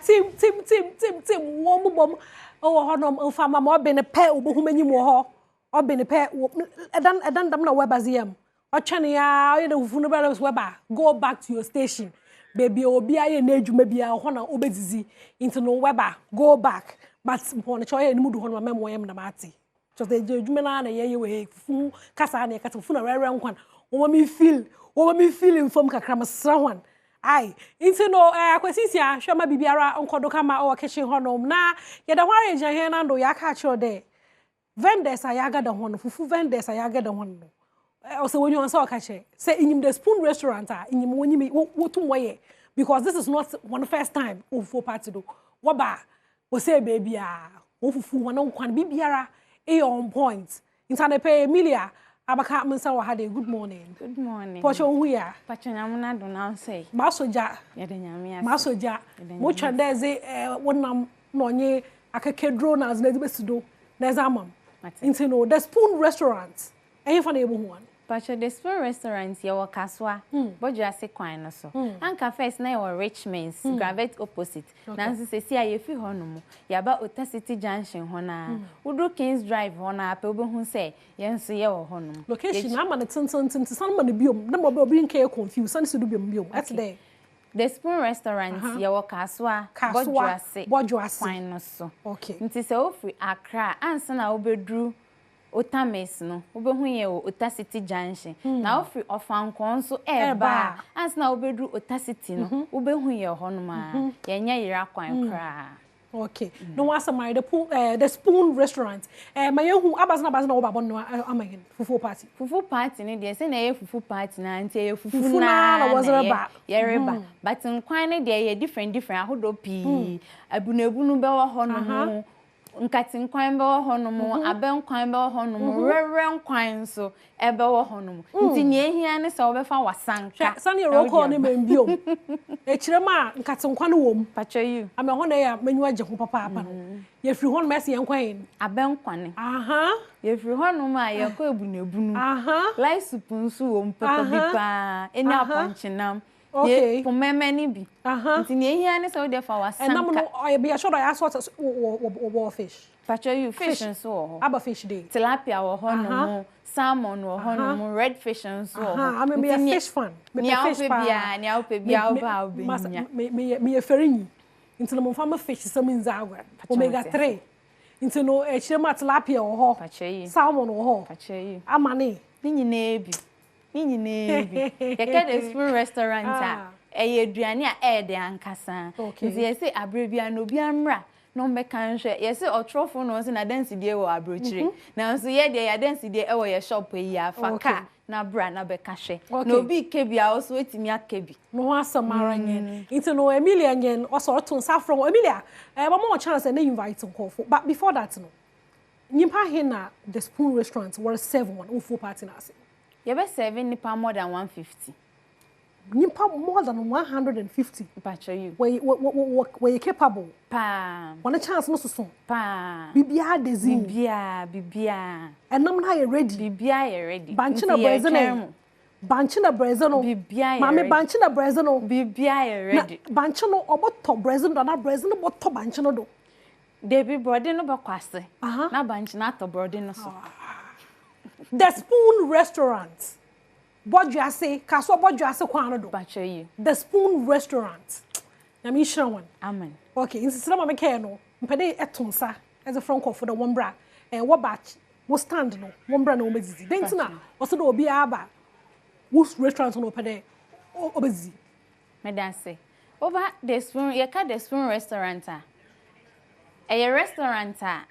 Tim, warm bomb. Oh, honor, farmer, more been a pair of whom any more. Or been a pair, I done them no webazium. Or Chania, you know, funerals weber. Go back to your station. Baby, or be I age, maybe a honor obesity into no weber. Go back. But upon a choice, and mood on my memory, the Marty. So the judgment and a year away, full Cassania, cat of funeral one. What me feeling from Kakrama someone. Aye, into no acquisition, show my bibiara, Uncle Dokama or kitchen honor. Na, yet the warriors are here and do ya catch your day. Vendors I yaga the one, fufu vendors I yaga the one. Also, when you answer catch it, say in the Spoon restaurant, in him when you meet what way, because this is not one first time of 4 parts to do. Waba, we say baby, fufu one on bibiara, on point. In Tanepe, Emilia. Abaka Mansawa had a good morning. Good morning. Pocho we are. Pachanamuna do now say. Masoja. Masoja. Much and there's a one nonye akakedro as Nedibes do. There's a mum. Into no the Spoon restaurant. Any funny one. Pacho the Spoon restaurant, your caswa, but you are say quine or so. Anka first na your Richmond's gravate opposite. Nancy says, see, I feel honor. Yaba Ota City Junction, Hona. Udo Kings Drive, Hona, Pelbo who say, yes, your honor. Location, I'm on a ton to somebody biome. No more being care confused. Some to be biome. That's there. The Spoon restaurant, your caswa, what you are quine or so. Okay. It is all free Accra, and son I obedrew. Ota Mesno, Ubehuye, Ota City Junction. Now free of Anconso, eba, as now bedru Ota City, Ubehuye, Honoma, Yanya Iraquan cry. Okay, no one my the Spoon restaurant. My young Abazna Obabon, Amain, Fufu party. Fufu party, India, send a fufu party, and say Fufu was a back, Yereba. But in Quine, they are different, Hodopi, Abunebunu Bella Honor. Nkatin kwan be honomo aben kwan be honomo reren kwan so ebe honomo nti ne ehia ne se obefa wasanka sane ro ko ne membiom e kirema nkatin kwan wom pacho you ame ho na ya manyu age ho papa apa no ye firi hon mesi yen kwan aben kwan aha ye firi honomo a ye ko ebunebunu aha lai supunsu wom papa bi pa eni aponchinam. Okay. For many be. Nti ne ehia ne se wo defa wasanka. And no I be assured I sort of fish. Pacho you fish so. Aba fish day. Tilapia wo hono, salmon wo hono, red fish so. I mean a fish fan. Me fish bia, ne ope bia oba obi. Me ferini. Nti no farm fish some in Zagwa. Omega 3. Nti no e chirema tilapia wo ho. Pacho you. Salmon wo ho. Pacho you. Amane. Ni nyina bi. Yeke the Spoon restaurant a aduane a de ankasa nti yesi abrebia no bia mra no mbeka nhwe yesi otrofo no se na dance die wo abrochire na nso ye de ya dance die e wo ye shop yi afaka na bra na beka hwe na obi kebia also etimi akebi no asamara nyen nti no Emilia nyen also to safron Emilia mama chance na invite nkofo but before that no nyimpa he na the Spoon restaurant were 7 on full party na ase. You be serving nipa more than 150. Nipa more than 150. Pacho you. Where you capable. Pa. One chance no so. Pa. Bibia desi. Bibia. And nam na you ready. Bibia you ready. Banchina brezeno. Banchina brezeno. Bibia. Mame banchina brezeno. Bibia you ready. Banchino obo to brezeno na brezeno bo to banchino do. Debi brode no be kwase. Na banchina to brode no so. The Spoon restaurant. What you say? Kaswa what you say kwano do? Bacho you. The Spoon restaurant. Na mi shira one. Amen. Okay, insist na mama care no. Mpede etonsa as a franco for the one bra. What batch? What stand no? One bra no obezi. Then na also do obi aba. Whose restaurant no pede obezi. Me dan say. Over the Spoon, you ka the Spoon restaurant a. A restaurant a.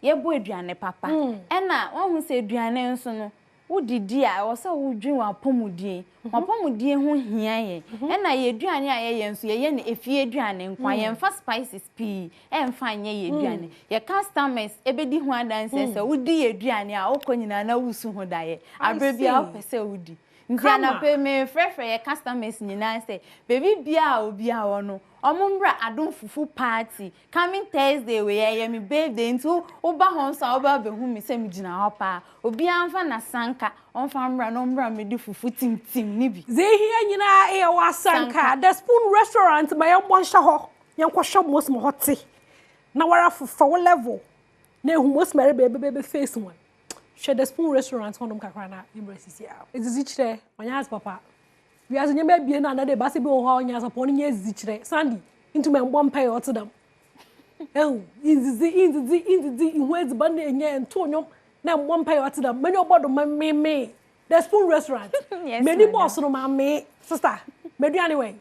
Ye bo aduane papa ena won hu se aduane nso no wodidi a wo se wodwin wapomudie wapomudie ho hia ye ena ye aduane a ye nso ye ne efie aduane nkwa ye mfa spices pi emfa nye ye aduane ye customers ebedi ho adanse se wodi ye aduane a okonyina na wusu ho daye abrebia opese wodi nti anape me frefre ye customers nyina se baby bia obi a wo no omumbra Adom fufu party coming Thursday we ye me birthday ntu oba honsa oba behu mi se mi gina hopa obi anfa na sanka onfa mbra no mbra me di fufu tim ni bi ze hia nyina e wa sanka the Spoon restaurant my yom hwa ho Yanko shop most hot. Now we're for level. Na hu most marry baby face one. Share the spoon restaurant honum kakra na embrace here. It is each there. Onyas papa. We as nyame bie na na de base bi o ha onyas papa oni nya zichire. Sandy into me mbom pay otodam. Oh, in where's bande nya ento nyom na mbom pay otodam. Many obodo me. The spoon restaurant. Yes. Many boss no ma me sister. Me do anyway.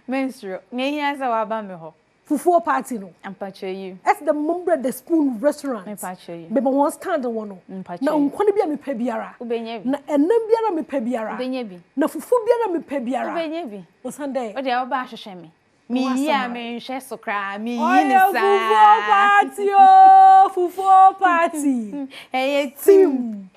Menstru. Me here say wa ba me ho. Fufu party no. I'm patch you. That's the Mumbre the Spoon restaurant. Me patch you. Baby one stand one no. Na unkoni bia me pe biara. Ubenya bi. Na enam biara me pe biara. Ubenya bi. Na fufu biara me pe biara. Ubenya bi. O Sunday. O de oba ahwehwe me. Me yi a me nhwe so kra me yi ni ni sa. Fufu party oh, fufu party. Hey team.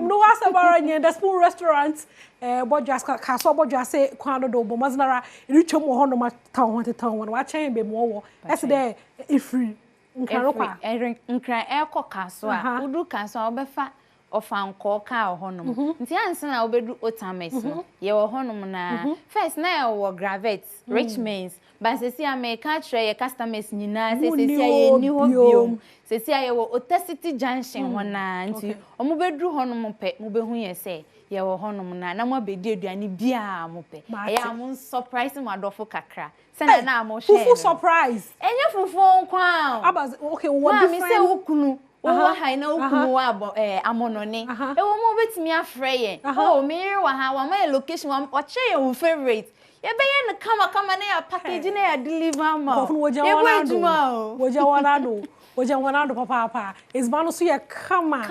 No asa baranya the Spoon restaurant. Bodjas kaso bodjas say kwano do bo maznara iricho mo hono ma town one wa chen be mo wo that's there ifri nkran nkran eko kaso a udu kaso a obefa ofanko ka honom nti anse na obedu otames no ye wo honom na first na wo gravet rich means but se si America try ye customers nyina se ye ni ho biom se si ye wo Otacity Junction hona nti omobedu honom pe mo behu ye se ye wo honom na mo abedi aduane bia mo pe e am surprise mo adofo kakra se na mo share fufu surprise enye fufu nkwa abaz okay what different me se ukunu o wa hai na ukunu wa amonone e wo mo betimi afre ye o me wa ha wa my location wa o che your favorite ye be ye kama na ya package na ya deliver ma ye woja wanado papa is banu so ye kama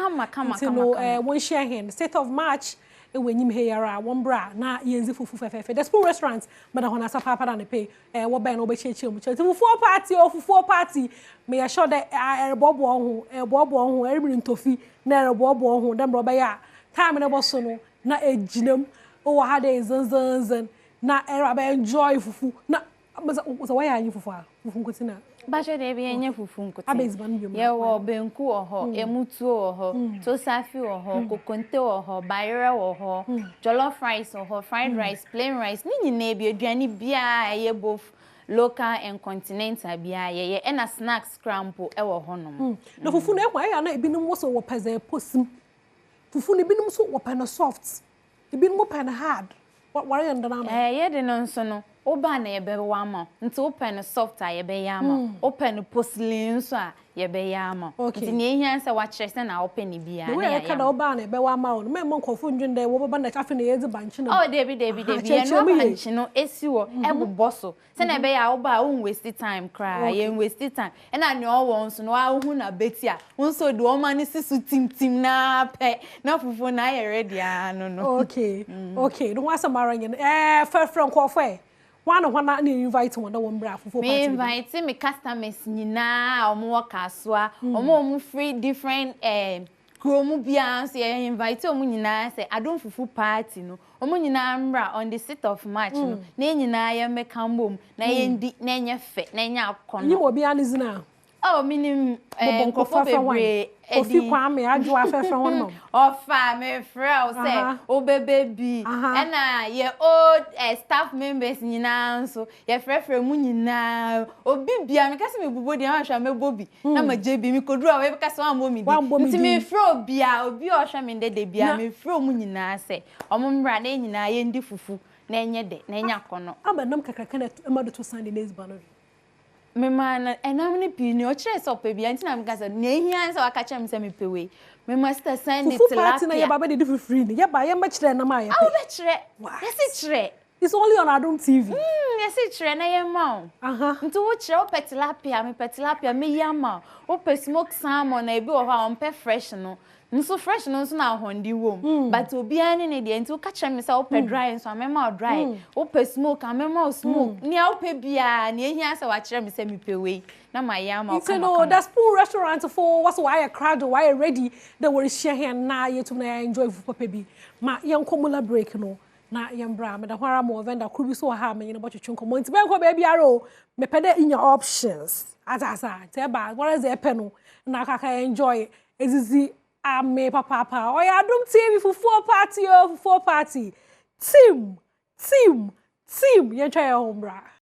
one share hand state of March when you hear one bra na yenzi fufu fefe the Spoon restaurant mada hona sa papa na pay wo ben no be cheche mu fufu party me assure that bobo ho every ntofi na bobo ho dem roba ya time na boso no na ejinam o ha dey zanzan na era be enjoy fufu na so why are you fufu nkotina ba je de bi enye fufu nkotina ye wo benku oho emutu oho tosafi oho kokonte oho bayere oho jollof rice oho fried rice plain rice ni nyina bi aduane bia ye both local and continental bia ye e na snacks scramble e wo honom na fufu na ekwa ya na ebinum wo so wo peze posim fufu ne binum so wo pen soft ebinum pen hard ware ndana ye de no nso no oba na ye be wa ma nti open soft a ye be ya ma open porcelain so a ye be ya ma nti ne ehia se wa kire se na open bia na ya ka da oba na be wa ma o me mo nkofo ndwende wo baba na chafe na ye zi banchi no oh debi ye no banchi no esiwo ebobo so se na be ya oba o waste time cry ye waste time e na ne owo nso no a hu na beti a nso de o ma ne sisu tim na pe na fufu na ye ready no okay no wasa maranyen friend nkofo one na invite one one bra fufu party. Me invite me customers nyina omo waka so a omo free different kromu bia so ye invite omo nyina say Adom fufu party no omo nyina mra on the 6th of March no na nyina ye meka mbom na ye ndi na enye fe na enye akono. Nyi obi anizina. Oh minim nkofo bebre Ofi kwa me adwo afefe won no. Ofa me frel say obebe bi na ye old staff members nyina nso ye frefre mu nyina obi bia me kase me bubo dia ahwa me bobi na maje bi me koduru a we kase wan bo mi di nti me frel bia obi ohwa me ndede bia me frel mu nyina say omumra na nyina ye ndi fufu na enye de na enya kono abanam kakaka na emado to Sunday days bano me man enam ne pi ne o kire so pe bia nti na me kase na ehia nso aka kire me se me pewe me master send it tilapia party na ye baba dey do free ye ba ye ma kire na ma ye pe be kire yes kire it's only on Adom TV yes kire na ye ma nti wo kire o tilapia me yama o pe smoke salmon na ebi o ha on pe fresh no nso fresh no nso na hondi wom but obi ani ne de nti o ka kire me se o pe dry nso amema o dry o pe smoke amema o smoke ni a o pe bia na ehia se wa kire me se me pewe na my yama so no that Spoon restaurant for what's why a crowd why ready they were share here na you to na enjoy for papa bi ma yan komula break no na yan bra me da hwara mo vendor kru bi so ha me no botwetwe nkomo nti ben ko ba biaro me pede in your options asa te ba what is the pen no na kaka enjoy ezizi ame papa oya Adom TV fufu party team Team, you try your home, bra.